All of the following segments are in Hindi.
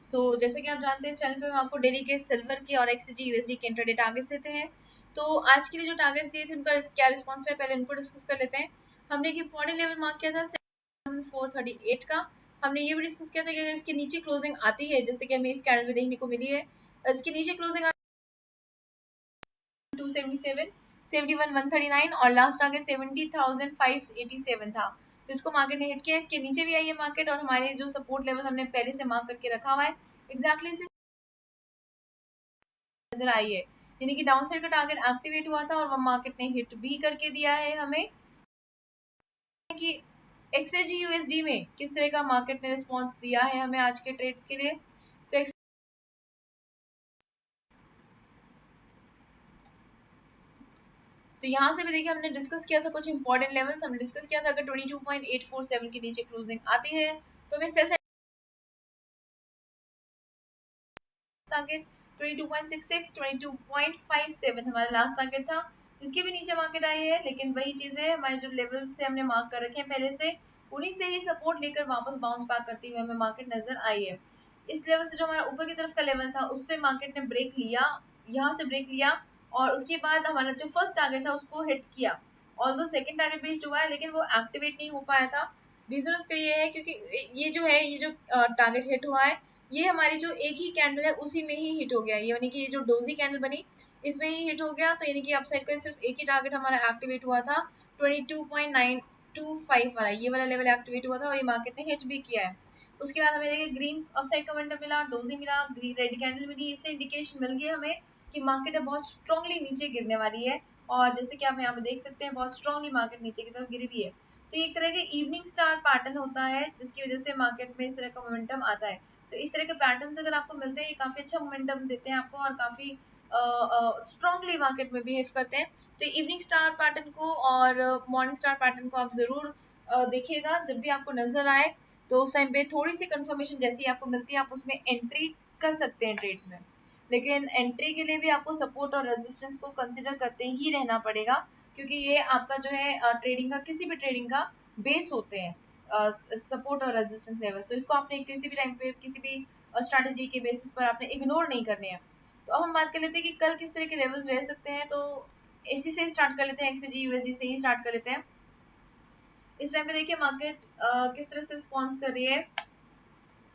जैसे कि आप जानते हैं इस चैनल पे हम आपको डेली के सिल्वर की और एक्सजी यूएसडी के इंट्राडे टारगेट्स देते हैं। तो आज के लिए जो टारगेट्स दिए थे उनका क्या रिस्पॉन्स है पहले उनको डिस्कस कर लेते हैं। हमने एक इंपॉर्टेंट लेवल मार्क किया था 7438 का। हमने ये भी डिस्कस किया था कि अगर इसके नीचे क्लोजिंग आती है, जैसे कि हमें इस कैंडल में देखने को मिली है, इसके नीचे क्लोजिंग 277, 71, 139 और लास्ट टारगेट 70,587 था। तो इसको मार्केट ने हिट किया, इसके नीचे भी आई है मार्केट और हमारे जो सपोर्ट लेवल हमने पहले से मार्क करके रखा हुआ है एग्जैक्टली उसी नजर आई है, यानी कि डाउन साइड का टारगेट एक्टिवेट हुआ था और वो मार्केट ने हिट भी करके दिया है हमें कि एक्सजी यूएसडी में किस तरह का मार्केट ने रिस्पॉन्स दिया है हमें आज के ट्रेड्स के लिए। तो यहाँ से भी देखिए हमने डिस्कस किया था कुछ इंपॉर्टेंट लेवल्स। हमने डिस्कस किया था अगर 22.847 के नीचे क्लोजिंग आती है तो हमें सेल टारगेट 22.66, 22.57 हमारा लास्ट टारगेट था। इसके भी नीचे मार्केट आई है, लेकिन वही चीज है हमारे जो लेवल्स से हमने मार्क कर रखे हैं पहले से, उन्हीं से ही सपोर्ट लेकर वापस बाउंस बैक करती हुई हमें मार्केट नजर आई है। इस लेवल से जो हमारा ऊपर की तरफ का लेवल था उससे मार्केट ने ब्रेक लिया, यहाँ से ब्रेक लिया और उसके बाद हमारा जो फर्स्ट टारगेट था उसको हिट किया। ऑल्दो सेकंड टारगेट भी हिट हुआ है लेकिन वो एक्टिवेट नहीं हो पाया था। रीजन उसका ये है क्योंकि ये जो है ये जो टारगेट हिट हुआ है ये हमारी जो एक ही कैंडल है उसी में ही हिट हो गया, यानी कि ये जो डोजी कैंडल बनी इसमें ही हिट हो गया। तो यानी कि अपसाइड का सिर्फ एक ही टारगेट हमारा एक्टिवेट हुआ था 22.925 वाला, ये वाला लेवल एक्टिवेट हुआ था और ये मार्केट ने हिट भी किया है। उसके बाद हमें देखिए ग्रीन अपसाइड का मोमेंटम मिला, डोजी मिला, ग्रीन रेड कैंडल मिली, इससे इंडिकेशन मिल गई हमें कि मार्केट बहुत स्ट्रांगली नीचे गिरने वाली है। और जैसे कि आप यहाँ पे देख सकते हैं बहुत स्ट्रांगली मार्केट नीचे की तरफ गिरी हुई है। तो एक तरह का इवनिंग स्टार पैटर्न होता है जिसकी वजह से मार्केट में इस तरह का मोमेंटम आता है। तो इस तरह के पैटर्न्स अगर आपको मिलते हैं ये काफी अच्छा मोमेंटम देते हैं आपको और काफी स्ट्रांगली मार्केट में बिहेव करते हैं। तो इवनिंग स्टार पैटर्न को और मॉर्निंग स्टार पैटर्न को आप जरूर देखिएगा जब भी आपको नजर आए। तो उस टाइम पे थोड़ी सी कंफर्मेशन जैसी आपको मिलती है आप उसमें एंट्री कर सकते हैं ट्रेड्स में, लेकिन एंट्री के लिए भी आपको सपोर्ट और रेजिस्टेंस को कंसिडर करते ही रहना पड़ेगा क्योंकि ये आपका जो है ट्रेडिंग का किसी भी ट्रेडिंग का बेस होते हैं सपोर्ट और रेजिस्टेंस लेवल। तो इसको आपने किसी भी टाइम पे किसी भी स्ट्रैटेजी के बेसिस पर आपने इग्नोर नहीं करने हैं। तो अब हम बात कर लेते हैं कि कल किस तरह के लेवल्स रह सकते हैं। तो इसी से स्टार्ट कर लेते हैं, एक्सजी यूएसडी से ही स्टार्ट कर लेते हैं। इस टाइम पे देखिए मार्केट किस तरह से रिस्पॉन्स कर रही है।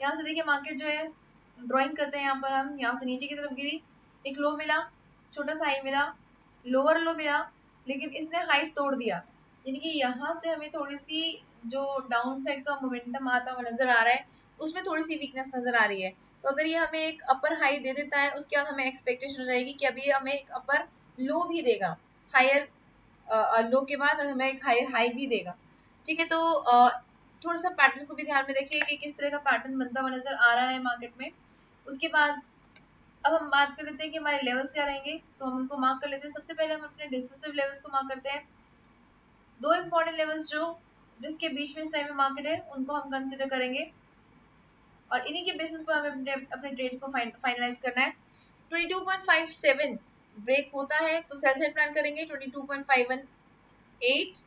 यहाँ से देखिए मार्केट जो है ड्राइंग करते हैं, यहाँ पर हम यहाँ से नीचे की तरफ गिरी, एक लो मिला, छोटा सा हाई मिला, लोअर लो मिला, लेकिन इसने हाई तोड़ दिया, यानी कि यहाँ से हमें थोड़ी सी जो डाउन साइड का मोमेंटम आता हुआ नजर आ रहा है उसमें थोड़ी सी वीकनेस नजर आ रही है। तो अगर ये हमें एक अपर हाई दे देता है उसके बाद हमें एक्सपेक्टेशन हो जाएगी कि अभी हमें एक अपर लो भी देगा, हायर लो के बाद हमें एक हायर हाई भी देगा। ठीक है, तो थोड़ा सा पैटर्न को भी ध्यान में रखिए कि किस तरह का पैटर्न बनता हुआ नजर आ रहा है मार्केट में। उसके बाद अब हम बात कर लेते हैं कि हमारे लेवल्स क्या रहेंगे, तो हम उनको मार्क कर लेते हैं। सबसे पहले हम अपने डिसिसिव लेवल्स को मार्क करते हैं। दो इंपॉर्टेंट लेवल्स जो जिसके बीच में इस टाइम में मार्केट है उनको हम कंसिडर करेंगे और इन्हीं के बेसिस पर हमें अपने अपने ट्रेड्स को फाइनलाइज करना है। 22.57 ब्रेक होता है तो सेल साइड प्लान करेंगे 22.58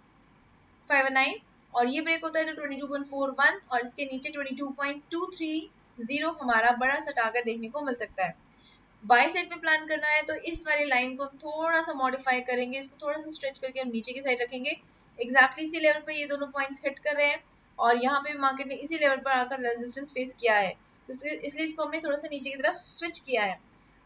519 और ये ब्रेक होता है तो 22.41 और इसके नीचे 22.230 हमारा बड़ा सा टारगेट देखने को मिल सकता है। बाई साइड पे प्लान करना है तो इस वाली लाइन को हम थोड़ा सा मॉडिफाई करेंगे, इसको थोड़ा सा स्ट्रेच करके हम नीचे की साइड रखेंगे। एग्जैक्टली इसी लेवल पे ये दोनों पॉइंट्स हिट कर रहे हैं और यहाँ पे मार्केट ने इसी लेवल पर आकर रेजिस्टेंस फेस किया है, तो इसलिए इसको हमने थोड़ा सा नीचे की तरफ स्विच किया है।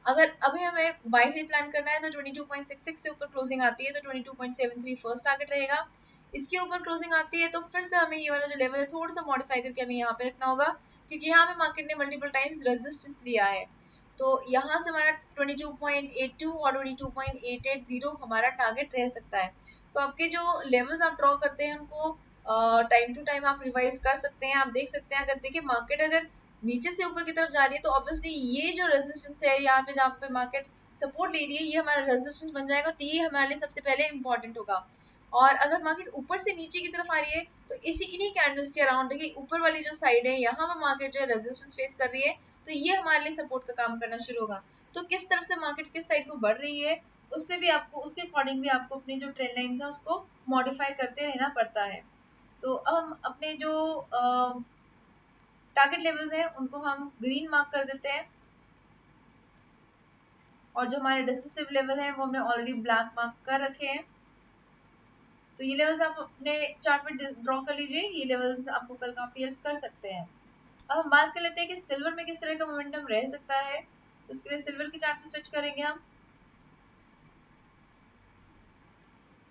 अगर अभी हमें बाई साइड प्लान करना है तो 22.66 से ऊपर क्लोजिंग आती है तो 22.73 फर्स्ट टारगेट रहेगा। इसके ऊपर क्लोजिंग आती है तो फिर से हमें ये वाला जो लेवल है थोड़ा सा मॉडिफाई करके हमें यहाँ पे रखना होगा क्योंकि यहाँ पे मार्केट ने मल्टीपल टाइम्स रेजिस्टेंस लिया है। तो यहाँ से हमारा 22.82 और 22.880 हमारा टारगेट रह सकता है। तो आपके जो लेवल्स आप ड्रॉ करते हैं उनको टाइम टू टाइम आप रिवाइज कर सकते हैं। आप देख सकते हैं अगर देखिए मार्केट अगर नीचे से ऊपर की तरफ जा रही है तो ऑब्वियसली ये जो रेजिस्टेंस है यहाँ पे जहाँ पे मार्केट सपोर्ट ले रही है ये हमारा रेजिस्टेंस बन जाएगा, तो ये हमारे लिए सबसे पहले इंपॉर्टेंट होगा। और अगर मार्केट ऊपर से नीचे की तरफ आ रही है तो इन्हीं कैंडल्स के अराउंड देखिए ऊपर वाली जो साइड है यहाँ पर मार्केट जो है रेजिस्टेंस फेस कर रही है तो ये हमारे लिए सपोर्ट का काम करना शुरू होगा। तो किस तरफ से मार्केट किस साइड को बढ़ रही है उससे भी आपको उसके अकॉर्डिंग भी आपको अपनी जो ट्रेंड लाइंस है उसको मॉडिफाई करते रहना पड़ता है। तो अब हम अपने जो टारगेट लेवल्स हैं उनको हम ग्रीन मार्क कर देते हैं, और जो हमारे डिसिसिव लेवल है वो हमने ऑलरेडी ब्लैक मार्क कर रखे हैं। तो ये लेवल्स आप अपने चार्ट में ड्रॉ कर लीजिए, ये लेवल्स आपको कल काफी हेल्प कर सकते हैं। अब हम बात कर लेते हैं कि सिल्वर में किस तरह का मोमेंटम रह सकता है। तो उसके लिए सिल्वर की चार्ट पे स्विच करेंगे हम।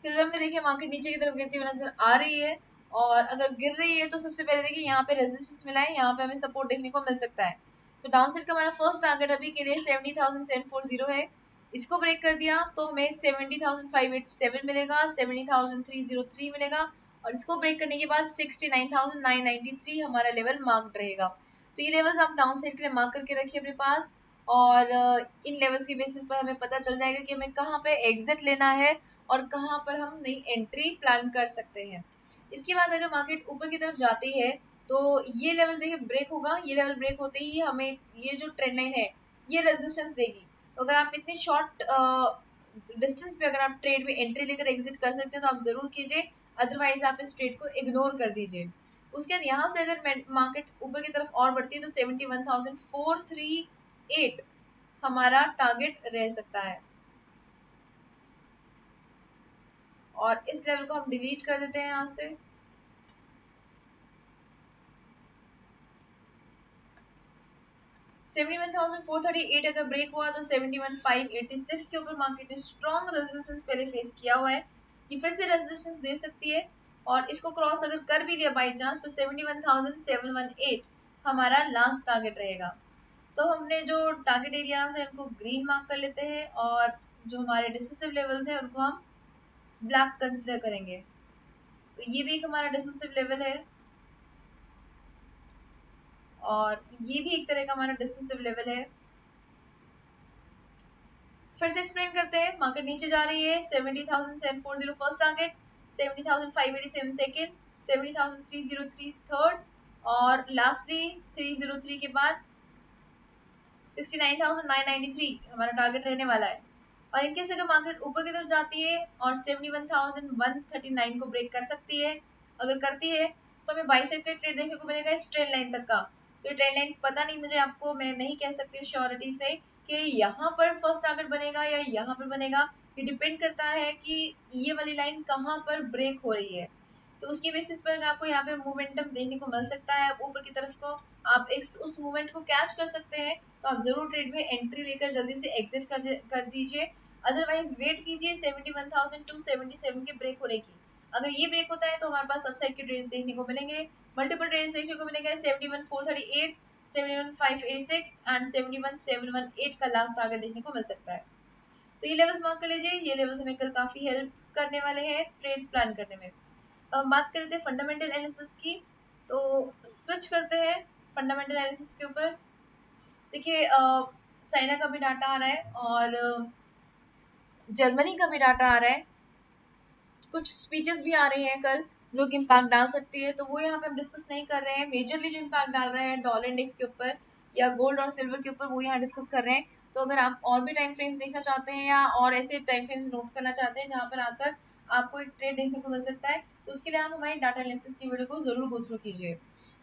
सिल्वर में देखिए मार्केट नीचे की तरफ गिरती हुई नजर आ रही है, और अगर गिर रही है तो सबसे पहले देखिए यहाँ पे रेजिस्टेंस मिला है, यहाँ पे हमें सपोर्ट देखने को मिल सकता है। तो डाउन साइड का हमारा फर्स्ट टारगेट अभी के लिए 70,740 है। इसको ब्रेक कर दिया तो हमें 70,587 मिलेगा, 70,303 मिलेगा, और इसको ब्रेक करने के बाद 69,993 हमारा लेवल मार्क्ड रहेगा। तो ये लेवल्स आप डाउन साइड के लिए मार्क करके रखिए अपने पास, और इन लेवल्स के बेसिस पर हमें पता चल जाएगा कि हमें कहाँ पे एग्जिट लेना है और कहाँ पर हम नई एंट्री प्लान कर सकते हैं। इसके बाद अगर मार्केट ऊपर की तरफ जाती है तो ये लेवल देखिए ब्रेक होगा, ये लेवल ब्रेक होते ही हमें ये जो ट्रेंड लाइन है ये रेजिस्टेंस देगी। तो अगर आप इतनी शॉर्ट डिस्टेंस पे अगर आप ट्रेड में एंट्री लेकर एग्जिट कर सकते हैं तो आप जरूर कीजिए, अदरवाइज आप इस ट्रेड को इग्नोर कर दीजिए। उसके बाद यहाँ से अगर मार्केट ऊपर की तरफ और बढ़ती है तो 71,438 हमारा टारगेट रह सकता है, और इस लेवल को हम डिलीट कर देते हैं यहाँ से। $71,438 अगर ब्रेक हुआ तो 71,586 के ऊपर मार्केट ने स्ट्रॉन्ग रेजिस्टेंस पहले फेस किया हुआ है, ये फिर से रेजिस्टेंस दे सकती है, और इसको क्रॉस अगर कर भी लिया बाई चांस तो 71,718 हमारा लास्ट टारगेट रहेगा। तो हमने जो टारगेट एरियाज है उनको ग्रीन मार्क कर लेते हैं, और जो हमारे डिसिसिव लेवल्स है उनको हम ब्लैक कंसिडर करेंगे। तो ये भी एक हमारा डिसिसिव लेवल है, और ये भी एक तरह का हमारा डिसिसिव लेवल है। फिर से एक्सप्लेन करते हैं, मार्केट नीचे जा रही है, 70,740 फर्स्ट टारगेट, 70,587 सेकंड, 70,303 थर्ड, और लास्टली 303 के बाद 69,993 हमारा टारगेट रहने वाला है। और इनकेस अगर मार्केट ऊपर की तरफ जाती है और 71,139 को ब्रेक कर सकती है, अगर करती है तो हमें बाई साइड का ट्रेड देखने को मिलेगा इस ट्रेंड लाइन तक का। तो ये ट्रेंड लाइन पता नहीं मुझे, आपको मैं नहीं कह सकती श्योरिटी से कि यहाँ पर फर्स्ट टारगेट बनेगा या यहाँ पर बनेगा, ये डिपेंड करता है कि ये वाली लाइन कहाँ पर ब्रेक हो रही है। तो उसके बेसिस पर आपको यहाँ पे मोमेंटम देखने को मिल सकता है ऊपर की तरफ को, आप उस मूवमेंट को कैच कर सकते हैं, तो आप जरूर ट्रेड में एंट्री लेकर जल्दी से एग्जिट कर दीजिए, अदरवाइज वेट कीजिए 71,277 के ब्रेक होने की। अगर ये ब्रेक होता है तो हमारे पास अपसाइड के ट्रेड्स देखने को मिलेंगे, मल्टीपल ट्रेड्स देखने को मिलेंगे, 71,438, 71,586 एंड 71,718 का लास्ट टारगेट देखने को मिल सकता है। तो ये लेवल्स मार्क कर लीजिए, ये लेवल्स हमें कल काफी हेल्प करने वाले हैं ट्रेड्स प्लान करने में। अब हम बात कर लेते हैं फंडामेंटल एनालिसिस की, तो स्विच करते हैं फंडामेंटल एनालिसिस के ऊपर। देखिए चाइना का भी डाटा आ रहा है और जर्मनी का भी डाटा आ रहा है, कुछ स्पीचेस भी आ रही हैं कल जो कि इम्पैक्ट डाल सकती है, तो वो यहाँ पे हम डिस्कस नहीं कर रहे हैं। मेजरली जो इम्पैक्ट डाल रहे हैं डॉलर इंडेक्स के ऊपर या गोल्ड और सिल्वर के ऊपर, वो यहाँ डिस्कस कर रहे हैं। तो अगर आप और भी टाइम फ्रेम्स देखना चाहते हैं या और ऐसे टाइम फ्रेम्स नोट करना चाहते हैं जहाँ पर आकर आपको एक ट्रेड देखने को मिल सकता है, तो उसके लिए आप हमारी डाटा एनालिसिस की वीडियो को जरूर गो थ्रू कीजिए।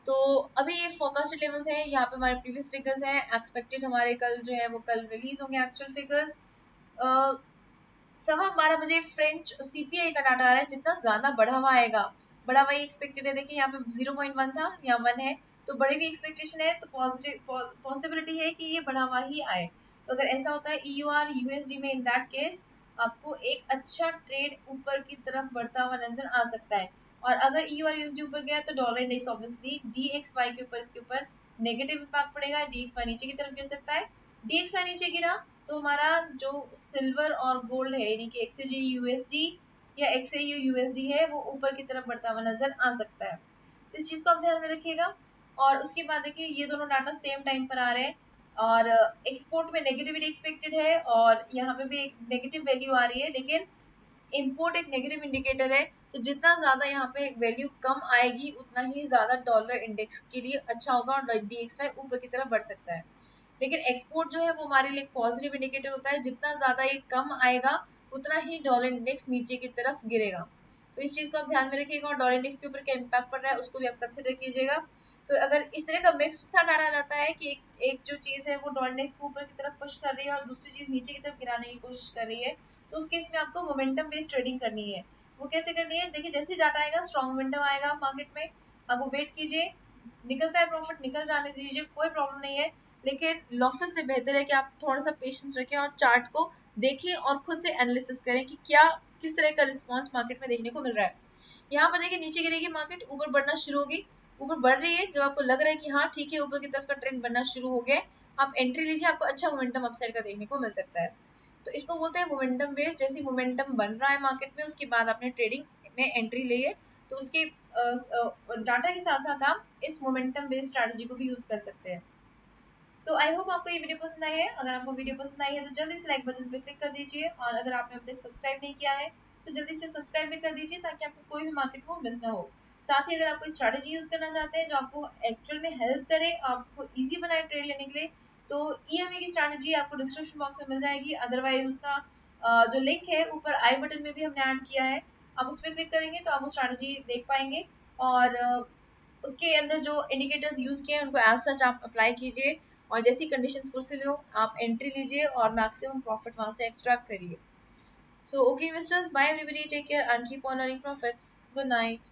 तो अभी ये फोरकास्टेड लेवल्स है, यहाँ पे हमारे प्रीवियस फिगर्स हैं, एक्सपेक्टेड हमारे कल जो है वो कल रिलीज होंगे एक्चुअल फिगर्स। 12:15 फ्रेंच सीपीआई का डाटा आ रहा है, जितना ज्यादा बढ़ा हुआ आएगा, बढ़ा हुआ एक्सपेक्टेड है। देखिए यहाँ पे 0.1 था, यहाँ 1 है, तो बड़ी भी एक्सपेक्टेशन है, तो पॉसिबिलिटी है कि ये बढ़ा हुआ ही आए। तो अगर ऐसा होता है ईयूआर यूएसडी में, इन दैट केस आपको एक अच्छा ट्रेड ऊपर की तरफ बढ़ता हुआ नजर आ सकता है। और अगर ईयूआर यूएसडी ऊपर गया तो डॉलर इंडेक्स ऑब्वियसली डीएक्सवाई के ऊपर, इसके ऊपर नेगेटिव इम्पैक्ट पड़ेगा, डीएक्सवाई नीचे की तरफ गिर सकता है। डीएक्सवाई नीचे गिरा तो हमारा जो सिल्वर और गोल्ड है, यानी कि एक्सजे यूएसडी या एक्सएयू यूएसडी है, वो ऊपर की तरफ बढ़ता हुआ नजर आ सकता है। तो इस चीज को आप ध्यान में रखिएगा। और उसके बाद देखिए ये दोनों डाटा सेम टाइम पर आ रहे हैं, और एक्सपोर्ट में नेगेटिविटी एक्सपेक्टेड है और यहाँ पे भी एक नेगेटिव वैल्यू आ रही है, लेकिन इम्पोर्ट एक नेगेटिव इंडिकेटर है, तो जितना ज्यादा यहाँ पे वैल्यू कम आएगी उतना ही ज्यादा डॉलर इंडेक्स के लिए अच्छा होगा और डीएक्सवाई ऊपर की तरफ बढ़ सकता है। लेकिन एक्सपोर्ट जो है वो हमारे लिए पॉजिटिव इंडिकेटर होता है, जितना ज्यादा ये कम आएगा उतना ही डॉलर इंडेक्स नीचे की तरफ गिरेगा। तो इस चीज को आप ध्यान में रखिएगा, और डॉलर इंडेक्स के ऊपर क्या इम्पैक्ट पड़ रहा है उसको भी आप कंसिडर कीजिएगा। तो अगर इस तरह का मिक्स सा डाटा जाता है कि एक जो चीज है वो डॉलनेक्स को ऊपर की तरफ पुश कर रही है और दूसरी चीज नीचे की तरफ गिराने की कोशिश कर रही है, तो उस केस में आपको मोमेंटम बेस्ड ट्रेडिंग करनी है। वो कैसे करनी है, देखिए जैसे डाटा आएगा स्ट्रॉन्ग मोमेंटम आएगा मार्केट में, आप वो वेट कीजिए, निकलता है प्रॉफिट निकल जाने दीजिए, कोई प्रॉब्लम नहीं है। लेकिन लॉसेस से बेहतर है कि आप थोड़ा सा पेशेंस रखें और चार्ट को देखें और खुद से एनालिसिस करें कि क्या किस तरह का रिस्पॉन्स मार्केट में देखने को मिल रहा है। यहाँ पर देखिए नीचे गिरेगी मार्केट, ऊपर बढ़ना शुरू होगी, ऊपर बढ़ रही है, जब आपको लग रहा है कि हाँ ठीक है ऊपर की तरफ का ट्रेंड बनना शुरू हो गया है, आप एंट्री लीजिए, आपको अच्छा मोमेंटम अपसाइड का देखने को मिल सकता है। तो इसको बोलते हैं मोमेंटम बेस्ड। जैसे मोमेंटम बन रहा है मार्केट में उसके बाद आपने ट्रेडिंग में एंट्री ली है, तो उसके डाटा के साथ साथ आप इस मोमेंटम बेस्ड स्ट्रैटेजी को भी यूज कर सकते हैं। सो आई होप आपको ये वीडियो पसंद आई है। अगर आपको वीडियो पसंद आई है तो जल्दी से लाइक बटन पे क्लिक कर दीजिए, और अगर आपने अब तक सब्सक्राइब नहीं किया है तो जल्दी से सब्सक्राइब भी कर दीजिए ताकि आपको कोई भी मार्केट वो मिस ना हो। साथ ही अगर आप कोई स्ट्रैटेजी यूज करना चाहते हैं जो आपको एक्चुअल में हेल्प करे, आपको इजी बनाए ट्रेड लेने के लिए, तो ईएमए की स्ट्रैटेजी आपको डिस्क्रिप्शन बॉक्स में मिल जाएगी। अदरवाइज उसका जो लिंक है ऊपर आई बटन में भी हमने ऐड किया है, आप उस पर क्लिक करेंगे तो आप वो स्ट्रैटेजी देख पाएंगे, और उसके अंदर जो इंडिकेटर्स यूज किए हैं उनको एज सच आप अप्लाई कीजिए, और जैसी कंडीशंस फुलफिल हो आप एंट्री लीजिए और मैक्सिमम प्रॉफिट वहां से एक्सट्रैक्ट करिए। So okay investors, bye everybody, take care and keep on earning profits. Good night.